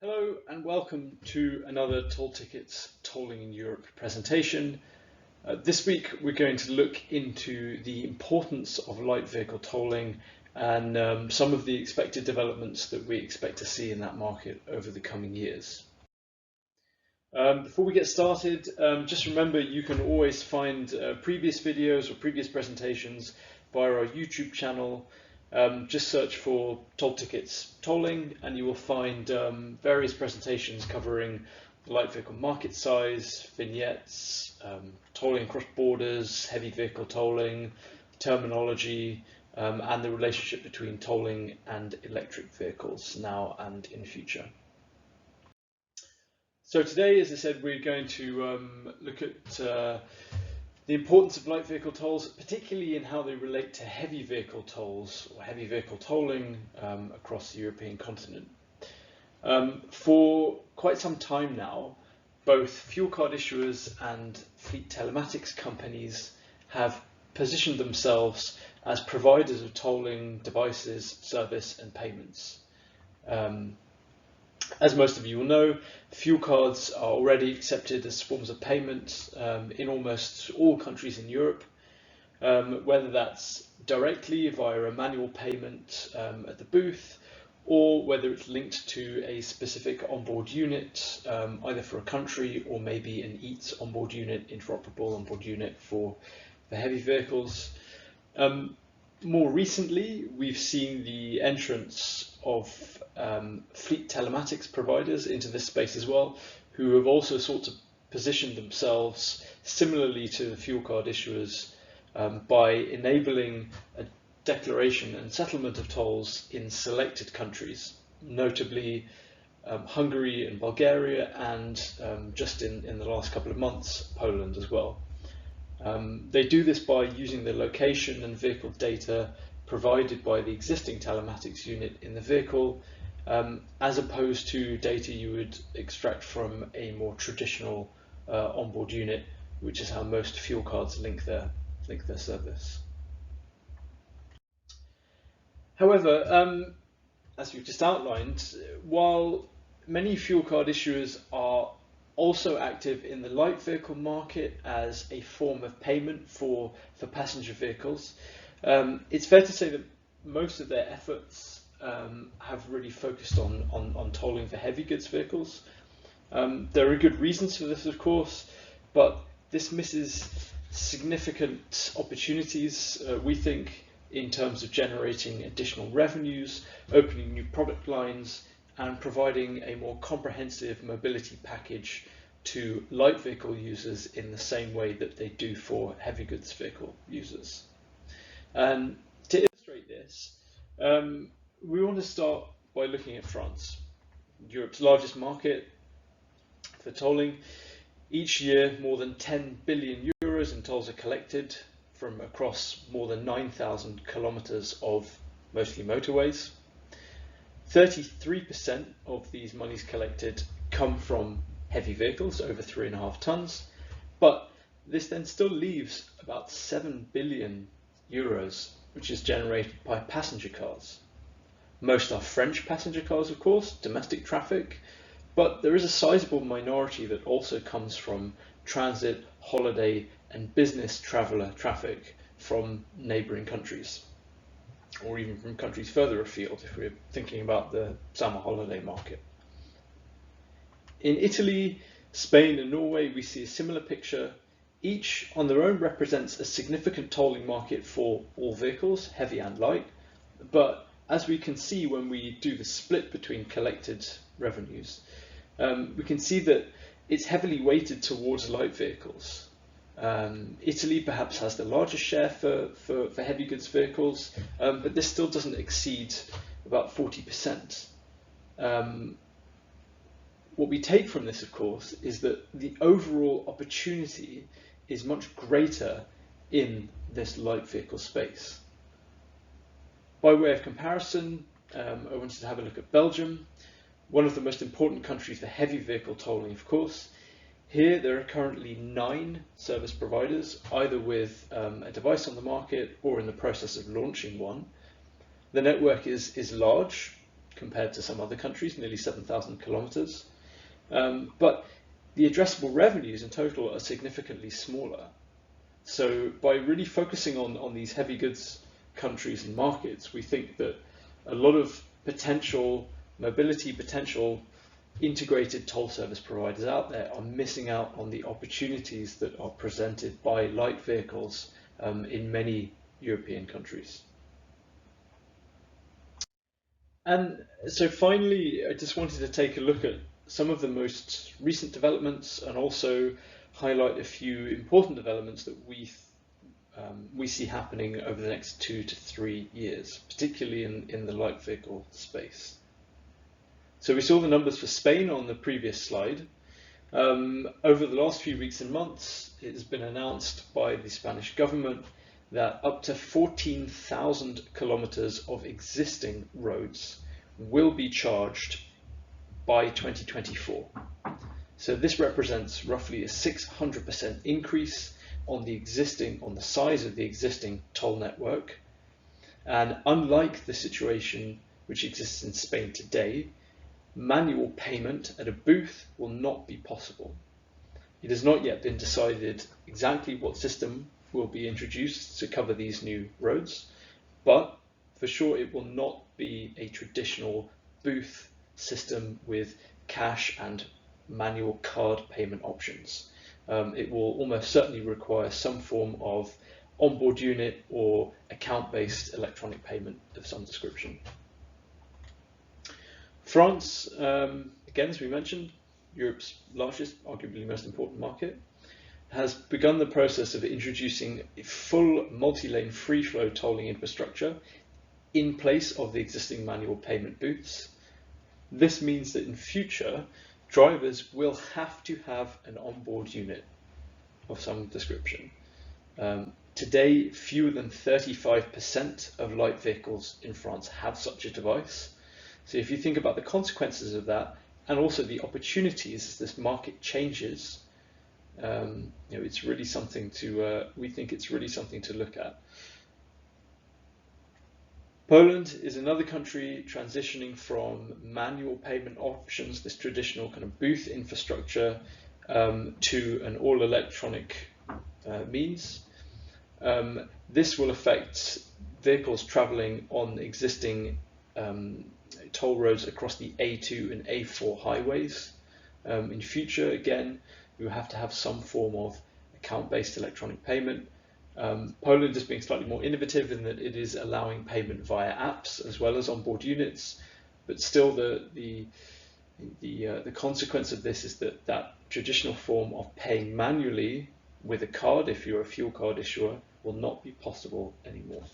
Hello and welcome to another Toll Tickets Tolling in Europe presentation. This week we're going to look into the importance of light vehicle tolling and some of the expected developments that we expect to see in that market over the coming years. Before we get started, just remember you can always find previous videos or previous presentations via our YouTube channel. Just search for Toll Tickets Tolling and you will find various presentations covering the light vehicle market size, vignettes, tolling across borders, heavy vehicle tolling, terminology, and the relationship between tolling and electric vehicles now and in the future. So today, as I said, we're going to look at the importance of light vehicle tolls, particularly in how they relate to heavy vehicle tolls or heavy vehicle tolling across the European continent. For quite some time now, both fuel card issuers and fleet telematics companies have positioned themselves as providers of tolling devices, service and payments. As most of you will know, fuel cards are already accepted as forms of payment in almost all countries in Europe, whether that's directly via a manual payment at the booth, or whether it's linked to a specific onboard unit, either for a country or maybe an EATS onboard unit, interoperable onboard unit for the heavy vehicles. More recently, we've seen the entrance of fleet telematics providers into this space as well, who have also sought to position themselves similarly to the fuel card issuers by enabling a declaration and settlement of tolls in selected countries, notably Hungary and Bulgaria, and just in the last couple of months, Poland as well. They do this by using the location and vehicle data provided by the existing telematics unit in the vehicle, as opposed to data you would extract from a more traditional onboard unit, which is how most fuel cards link their service. However, as we've just outlined, while many fuel card issuers are also active in the light vehicle market as a form of payment for passenger vehicles, it's fair to say that most of their efforts have really focused on tolling for heavy goods vehicles. There are good reasons for this, of course, but this misses significant opportunities, we think, in terms of generating additional revenues, opening new product lines, and providing a more comprehensive mobility package to light vehicle users in the same way that they do for heavy goods vehicle users. And to illustrate this, we want to start by looking at France, Europe's largest market for tolling. Each year, more than 10 billion euros in tolls are collected from across more than 9,000 kilometers of mostly motorways. 33% of these monies collected come from heavy vehicles over 3.5 tons, but this then still leaves about 7 billion euros, which is generated by passenger cars. Most are French passenger cars, of course, domestic traffic, but there is a sizable minority that also comes from transit, holiday, and business traveller traffic from neighbouring countries, or even from countries further afield if we're thinking about the summer holiday market. In Italy, Spain and Norway, we see a similar picture. Each on their own represents a significant tolling market for all vehicles, heavy and light, but as we can see when we do the split between collected revenues, we can see that it's heavily weighted towards light vehicles. Italy perhaps has the largest share for heavy goods vehicles, but this still doesn't exceed about 40%. What we take from this, of course, is that the overall opportunity is much greater in this light vehicle space. By way of comparison, I wanted to have a look at Belgium, one of the most important countries for heavy vehicle tolling, of course. Here there are currently 9 service providers, either with a device on the market or in the process of launching one. The network is large, compared to some other countries, nearly 7,000 kilometers. But the addressable revenues in total are significantly smaller. So by really focusing on these heavy goods countries and markets, we think that a lot of potential integrated toll service providers out there are missing out on the opportunities that are presented by light vehicles in many European countries. And so finally, I just wanted to take a look at some of the most recent developments and also highlight a few important developments that we see happening over the next 2 to 3 years, particularly in the light vehicle space. So we saw the numbers for Spain on the previous slide. Over the last few weeks and months, it has been announced by the Spanish government that up to 14,000 kilometers of existing roads will be charged by 2024. So this represents roughly a 600% increase on the size of the existing toll network. And unlike the situation which exists in Spain today, manual payment at a booth will not be possible. It has not yet been decided exactly what system will be introduced to cover these new roads, but for sure it will not be a traditional booth system with cash and manual card payment options. It will almost certainly require some form of onboard unit or account-based electronic payment of some description. France, again, as we mentioned, Europe's largest, arguably most important market, has begun the process of introducing a full multi-lane free-flow tolling infrastructure in place of the existing manual payment booths. This means that in future, drivers will have to have an onboard unit of some description. Today, fewer than 35% of light vehicles in France have such a device. So if you think about the consequences of that, and also the opportunities as this market changes, it's really something to, we think it's really something to look at. Poland is another country transitioning from manual payment options, this traditional kind of booth infrastructure, to an all electronic means. This will affect vehicles traveling on existing toll roads across the A2 and A4 highways. In future, again, you have to have some form of account-based electronic payment. Poland is being slightly more innovative in that it is allowing payment via apps as well as onboard units, but still the consequence of this is that traditional form of paying manually with a card, if you're a fuel card issuer, will not be possible anymore.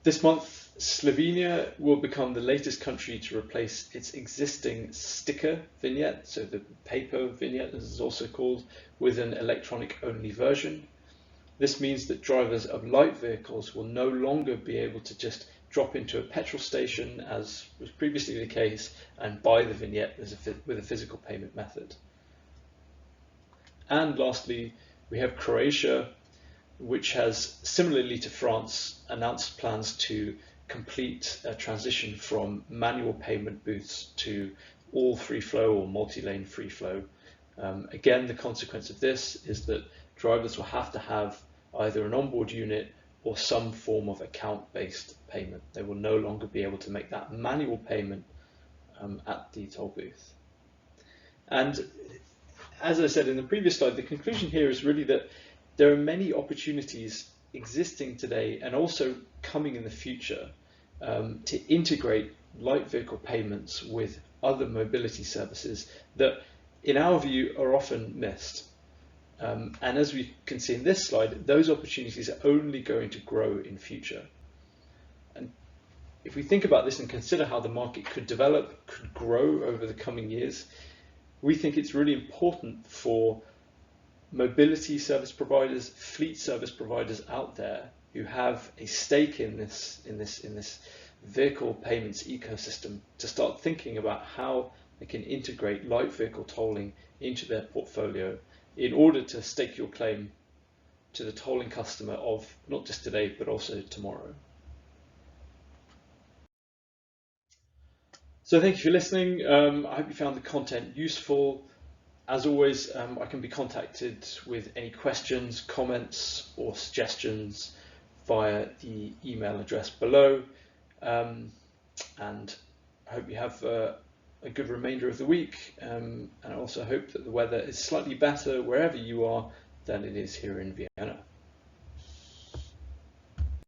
This month, Slovenia will become the latest country to replace its existing sticker vignette, so the paper vignette as it's also called, with an electronic only version. This means that drivers of light vehicles will no longer be able to just drop into a petrol station, as was previously the case, and buy the vignette with a physical payment method. And lastly, we have Croatia, which has, similarly to France, announced plans to complete a transition from manual payment booths to all free flow or multi-lane free flow. Again, the consequence of this is that drivers will have to have either an onboard unit or some form of account-based payment. They will no longer be able to make that manual payment at the toll booth. And as I said in the previous slide, the conclusion here is really that there are many opportunities existing today and also coming in the future to integrate light vehicle payments with other mobility services that, in our view, are often missed. And as we can see in this slide, those opportunities are only going to grow in future. And if we think about this and consider how the market could develop, could grow over the coming years, we think it's really important for mobility service providers, fleet service providers out there who have a stake in this vehicle payments ecosystem to start thinking about how they can integrate light vehicle tolling into their portfolio in order to stake your claim to the tolling customer of not just today but also tomorrow. So thank you for listening. I hope you found the content useful. As always, I can be contacted with any questions, comments, or suggestions via the email address below. And I hope you have a good remainder of the week. And I also hope that the weather is slightly better wherever you are than it is here in Vienna.